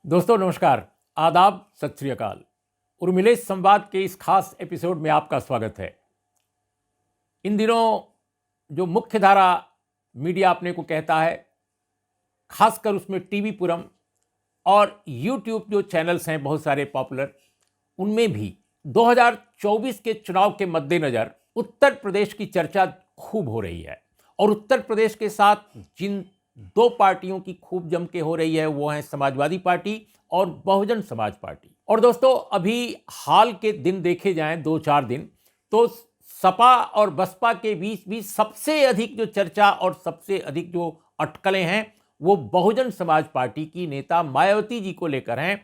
दोस्तों नमस्कार, आदाब, सत श्री अकाल। उर्मिलेश संवाद के इस खास एपिसोड में आपका स्वागत है। इन दिनों जो मुख्य धारा मीडिया अपने को कहता है, खासकर उसमें टीवी पुरम और यूट्यूब जो चैनल्स हैं बहुत सारे पॉपुलर, उनमें भी 2024 के चुनाव के मद्देनज़र उत्तर प्रदेश की चर्चा खूब हो रही है। और उत्तर प्रदेश के साथ जिन दो पार्टियों की खूब जम के हो रही है वो हैं समाजवादी पार्टी और बहुजन समाज पार्टी। और दोस्तों अभी हाल के दिन देखे जाएं, 2-4 दिन, तो सपा और बसपा के बीच भी सबसे अधिक जो चर्चा और सबसे अधिक जो अटकलें हैं वो बहुजन समाज पार्टी की नेता मायावती जी को लेकर हैं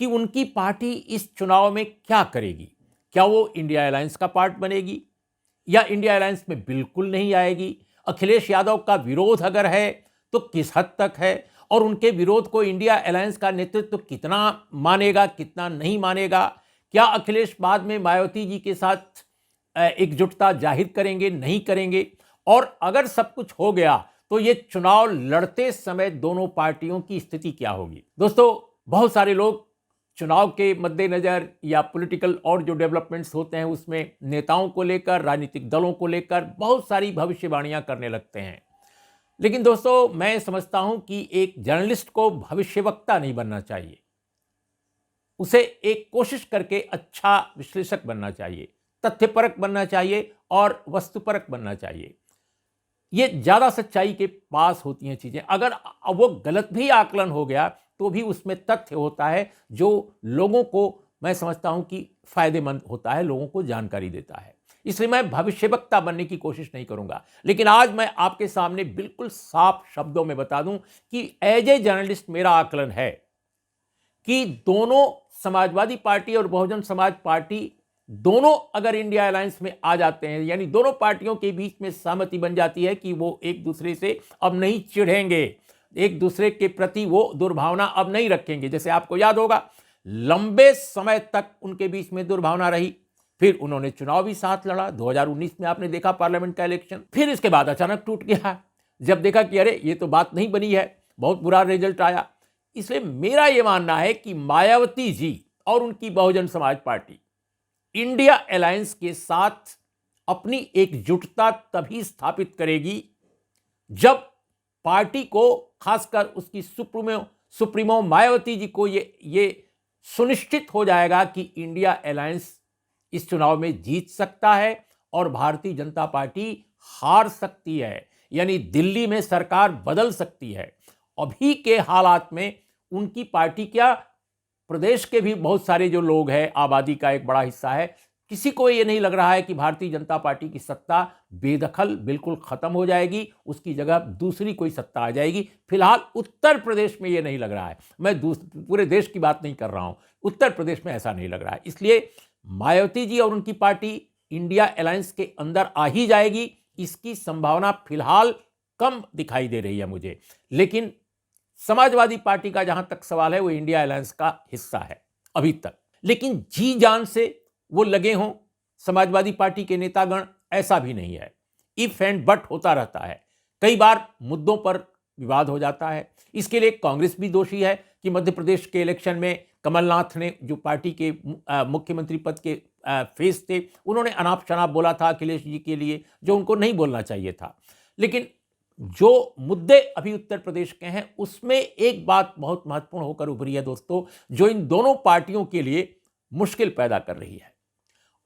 कि उनकी पार्टी इस चुनाव में क्या करेगी। क्या वो इंडिया अलायंस का पार्ट बनेगी या इंडिया अलायंस में बिल्कुल नहीं आएगी? अखिलेश यादव का विरोध अगर है तो किस हद तक है, और उनके विरोध को इंडिया अलायंस का नेतृत्व कितना मानेगा, कितना नहीं मानेगा? क्या अखिलेश बाद में मायावती जी के साथ एकजुटता जाहिर करेंगे, नहीं करेंगे? और अगर सब कुछ हो गया तो ये चुनाव लड़ते समय दोनों पार्टियों की स्थिति क्या होगी? दोस्तों बहुत सारे लोग चुनाव के मद्देनज़र या पॉलिटिकल और जो डेवलपमेंट्स होते हैं उसमें नेताओं को लेकर, राजनीतिक दलों को लेकर बहुत सारी भविष्यवाणियां करने लगते हैं। लेकिन दोस्तों मैं समझता हूं कि एक जर्नलिस्ट को भविष्यवक्ता नहीं बनना चाहिए, उसे एक कोशिश करके अच्छा विश्लेषक बनना चाहिए, तथ्यपरक बनना चाहिए और वस्तुपरक बनना चाहिए। ये ज़्यादा सच्चाई के पास होती हैं चीज़ें। अगर वो गलत भी आकलन हो गया तो भी उसमें तथ्य होता है जो लोगों को, मैं समझता हूं कि फायदेमंद होता है, लोगों को जानकारी देता है। इसलिए मैं भविष्यवक्ता बनने की कोशिश नहीं करूंगा। लेकिन आज मैं आपके सामने बिल्कुल साफ शब्दों में बता दूं कि एज ए जर्नलिस्ट मेरा आकलन है कि दोनों समाजवादी पार्टी और बहुजन समाज पार्टी दोनों अगर इंडिया अलायंस में आ जाते हैं, यानी दोनों पार्टियों के बीच में सहमति बन जाती है कि वो एक दूसरे से अब नहीं चिढ़ेंगे, एक दूसरे के प्रति वो दुर्भावना अब नहीं रखेंगे। जैसे आपको याद होगा लंबे समय तक उनके बीच में दुर्भावना रही, फिर उन्होंने चुनाव भी साथ लड़ा। 2019 में आपने देखा पार्लियामेंट का इलेक्शन, फिर इसके बाद अचानक टूट गया जब देखा कि अरे ये तो बात नहीं बनी है, बहुत बुरा रिजल्ट आया। इसलिए मेरा यह मानना है कि मायावती जी और उनकी Bahujan Samaj party India alliance के साथ अपनी एकजुटता तभी स्थापित करेगी जब पार्टी को, खासकर उसकी सुप्रीमो मायावती जी को ये सुनिश्चित हो जाएगा कि इंडिया अलायंस इस चुनाव में जीत सकता है और भारतीय जनता पार्टी हार सकती है, यानी दिल्ली में सरकार बदल सकती है। अभी के हालात में उनकी पार्टी क्या, प्रदेश के भी बहुत सारे जो लोग हैं, आबादी का एक बड़ा हिस्सा है, किसी को ये नहीं लग रहा है कि भारतीय जनता पार्टी की सत्ता बेदखल बिल्कुल खत्म हो जाएगी, उसकी जगह दूसरी कोई सत्ता आ जाएगी। फिलहाल उत्तर प्रदेश में ये नहीं लग रहा है, मैं पूरे देश की बात नहीं कर रहा हूं, उत्तर प्रदेश में ऐसा नहीं लग रहा है। इसलिए मायावती जी और उनकी पार्टी इंडिया अलायंस के अंदर आ ही जाएगी, इसकी संभावना फिलहाल कम दिखाई दे रही है मुझे। लेकिन समाजवादी पार्टी का जहां तक सवाल है वो इंडिया अलायंस का हिस्सा है अभी तक। लेकिन जी जान से वो लगे हों समाजवादी पार्टी के नेतागण, ऐसा भी नहीं है। इफ एंड बट होता रहता है, कई बार मुद्दों पर विवाद हो जाता है। इसके लिए कांग्रेस भी दोषी है कि मध्य प्रदेश के इलेक्शन में कमलनाथ ने, जो पार्टी के मुख्यमंत्री पद के फेस थे, उन्होंने अनाप शनाप बोला था अखिलेश जी के लिए, जो उनको नहीं बोलना चाहिए था। लेकिन जो मुद्दे अभी उत्तर प्रदेश के हैं उसमें एक बात बहुत महत्वपूर्ण होकर उभरी है दोस्तों, जो इन दोनों पार्टियों के लिए मुश्किल पैदा कर रही है,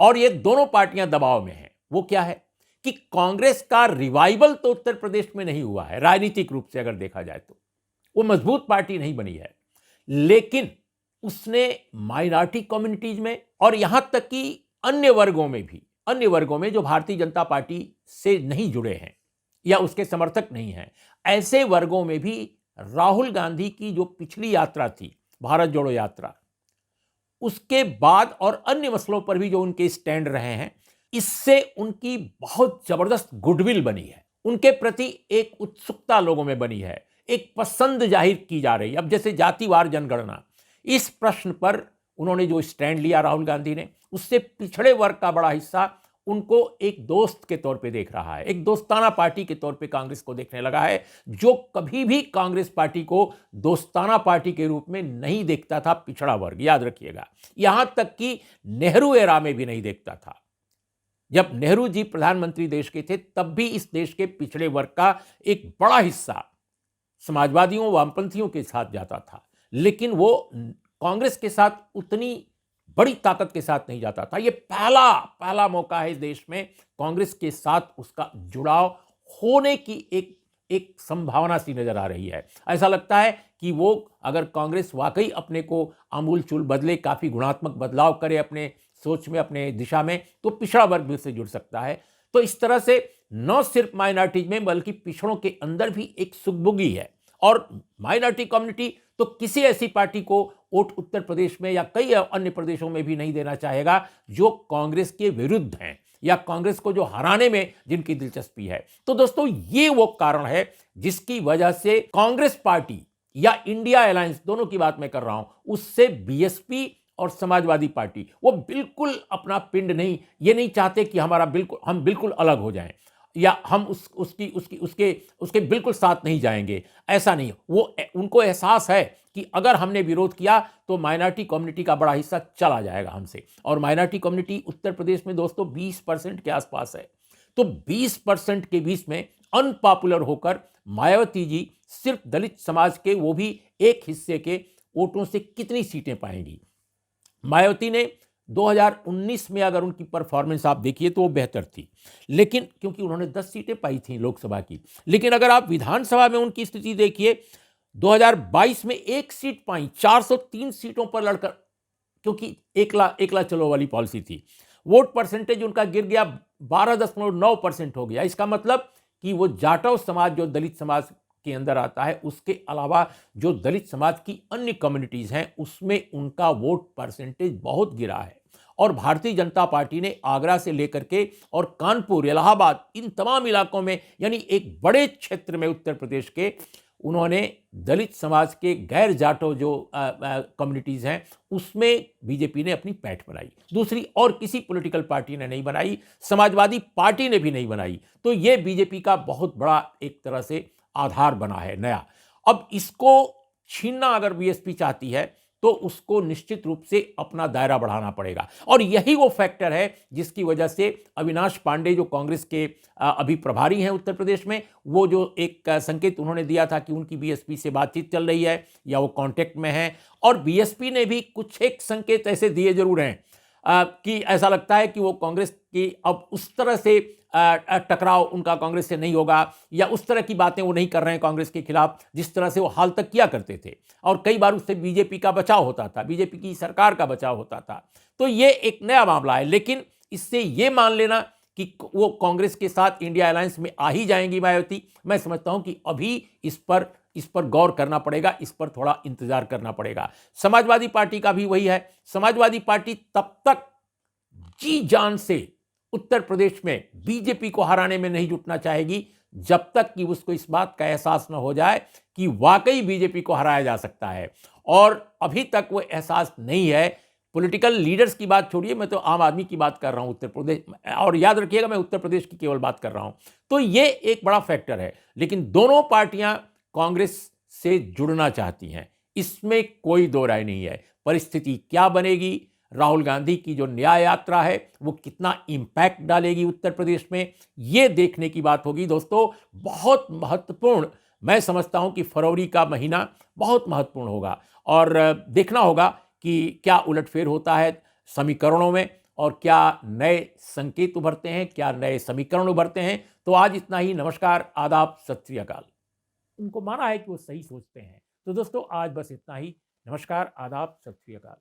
और ये दोनों पार्टियां दबाव में हैं। वो क्या है कि कांग्रेस का रिवाइवल तो उत्तर प्रदेश में नहीं हुआ है, राजनीतिक रूप से अगर देखा जाए तो वो मजबूत पार्टी नहीं बनी है, लेकिन उसने माइनॉरिटी कम्युनिटीज में और यहां तक कि अन्य वर्गों में जो भारतीय जनता पार्टी से नहीं जुड़े हैं या उसके समर्थक नहीं हैं, ऐसे वर्गों में भी राहुल गांधी की जो पिछली यात्रा थी, भारत जोड़ो यात्रा, उसके बाद और अन्य मसलों पर भी जो उनके स्टैंड रहे हैं, इससे उनकी बहुत जबरदस्त गुडविल बनी है, उनके प्रति एक उत्सुकता लोगों में बनी है, एक पसंद जाहिर की जा रही है। अब जैसे जातिवार जनगणना, इस प्रश्न पर उन्होंने जो स्टैंड लिया राहुल गांधी ने, उससे पिछड़े वर्ग का बड़ा हिस्सा उनको एक दोस्त के तौर पे देख रहा है, एक दोस्ताना पार्टी के तौर पे कांग्रेस को देखने लगा है, जो कभी भी कांग्रेस पार्टी को दोस्ताना पार्टी के रूप में नहीं देखता था पिछड़ा वर्ग, याद रखिएगा। यहां तक कि नेहरू एरा में भी नहीं देखता था। जब नेहरू जी प्रधानमंत्री देश के थे तब भी इस देश के पिछड़े वर्ग का एक बड़ा हिस्सा समाजवादियों वामपंथियों के साथ जाता था, लेकिन वो कांग्रेस के साथ उतनी बड़ी ताकत के साथ नहीं जाता था। ये पहला पहला मौका है इस देश में कांग्रेस के साथ उसका जुड़ाव होने की एक एक संभावना सी नजर आ रही है। ऐसा लगता है कि वो अगर कांग्रेस वाकई अपने को आमूल चूल बदले, काफी गुणात्मक बदलाव करे अपने सोच में, अपने दिशा में, तो पिछड़ा वर्ग भी उससे जुड़ सकता है। तो इस तरह से न सिर्फ माइनॉरिटीज में बल्कि पिछड़ों के अंदर भी एक सुगबुगी है। और माइनॉरिटी कम्युनिटी तो किसी ऐसी पार्टी को वोट उत्तर प्रदेश में या कई अन्य प्रदेशों में भी नहीं देना चाहेगा जो कांग्रेस के विरुद्ध हैं या कांग्रेस को जो हराने में जिनकी दिलचस्पी है। तो दोस्तों, ये वो कारण है जिसकी वजह से कांग्रेस पार्टी या इंडिया अलायंस, दोनों की बात मैं कर रहा हूं, उससे बीएसपी और समाजवादी पार्टी वो बिल्कुल अपना पिंड नहीं, ये नहीं चाहते कि हम बिल्कुल अलग हो जाएं या हम उसके बिल्कुल साथ नहीं जाएंगे। ऐसा नहीं, वो उनको एहसास है कि अगर हमने विरोध किया तो माइनॉरिटी कम्युनिटी का बड़ा हिस्सा चला जाएगा हमसे। और माइनॉरिटी कम्युनिटी उत्तर प्रदेश में दोस्तों 20% के आसपास है। तो 20% के बीच में अनपॉपुलर होकर मायावती जी सिर्फ दलित समाज के, वो भी एक हिस्से के वोटों से कितनी सीटें पाएंगी। मायावती ने 2019 में अगर उनकी परफॉर्मेंस आप देखिए तो वो बेहतर थी, लेकिन क्योंकि उन्होंने 10 सीटें पाई थी लोकसभा की। लेकिन अगर आप विधानसभा में उनकी स्थिति देखिए, 2022 में एक सीट पाई, 403 सीटों पर लड़कर, क्योंकि एकला चलो वाली पॉलिसी थी। वोट परसेंटेज उनका गिर गया, 12.9% हो गया। इसका मतलब कि वो जाटव समाज जो दलित समाज के अंदर आता है, उसके अलावा जो दलित समाज की अन्य कम्युनिटीज हैं उसमें उनका वोट परसेंटेज बहुत गिरा है। और भारतीय जनता पार्टी ने आगरा से लेकर के और कानपुर, इलाहाबाद, इन तमाम इलाकों में, यानी एक बड़े क्षेत्र में उत्तर प्रदेश के, उन्होंने दलित समाज के गैर जाटो जो कम्युनिटीज हैं उसमें बीजेपी ने अपनी पैठ बनाई। दूसरी और किसी पॉलिटिकल पार्टी ने नहीं बनाई, समाजवादी पार्टी ने भी नहीं बनाई। तो ये बीजेपी का बहुत बड़ा एक तरह से आधार बना है नया। अब इसको छीनना अगर बीएसपी चाहती है तो उसको निश्चित रूप से अपना दायरा बढ़ाना पड़ेगा। और यही वो फैक्टर है जिसकी वजह से अविनाश पांडे जो कांग्रेस के अभी प्रभारी हैं उत्तर प्रदेश में, वो जो एक संकेत उन्होंने दिया था कि उनकी बीएसपी से बातचीत चल रही है या वो कांटेक्ट में है, और बीएसपी ने भी कुछ एक संकेत ऐसे दिए जरूर हैं कि ऐसा लगता है कि वो कांग्रेस की अब उस तरह से टकराव उनका कांग्रेस से नहीं होगा, या उस तरह की बातें वो नहीं कर रहे हैं कांग्रेस के खिलाफ जिस तरह से वो हाल तक किया करते थे। और कई बार उससे बीजेपी का बचाव होता था, बीजेपी की सरकार का बचाव होता था। तो ये एक नया मामला है। लेकिन इससे ये मान लेना कि वो कांग्रेस के साथ इंडिया अलायंस में आ ही जाएंगी मायावती, मैं समझता हूं कि अभी इस पर गौर करना पड़ेगा, इस पर थोड़ा इंतजार करना पड़ेगा। समाजवादी पार्टी का भी वही है। समाजवादी पार्टी तब तक जी जान से उत्तर प्रदेश में बीजेपी को हराने में नहीं जुटना चाहेगी जब तक कि उसको इस बात का एहसास न हो जाए कि वाकई बीजेपी को हराया जा सकता है। और अभी तक वो एहसास नहीं है। पॉलिटिकल लीडर्स की बात छोड़िए, मैं तो आम आदमी की बात कर रहा हूं उत्तर प्रदेश, और याद रखिएगा मैं उत्तर प्रदेश की केवल बात कर रहा हूं। तो ये एक बड़ा फैक्टर है। लेकिन दोनों पार्टियां कांग्रेस से जुड़ना चाहती हैं, इसमें कोई दो राय नहीं है। परिस्थिति क्या बनेगी, राहुल गांधी की जो न्याय यात्रा है वो कितना इंपैक्ट डालेगी उत्तर प्रदेश में, ये देखने की बात होगी दोस्तों। बहुत महत्वपूर्ण, मैं समझता हूं कि फरवरी का महीना बहुत महत्वपूर्ण होगा, और देखना होगा कि क्या उलटफेर होता है समीकरणों में, और क्या नए संकेत उभरते हैं, क्या नए समीकरण उभरते हैं। तो आज इतना ही। नमस्कार, आदाब, सत श्री अकाल। उनको माना है कि वो सही सोचते हैं। तो दोस्तों आज बस इतना ही। नमस्कार, आदाब, सत श्री अकाल।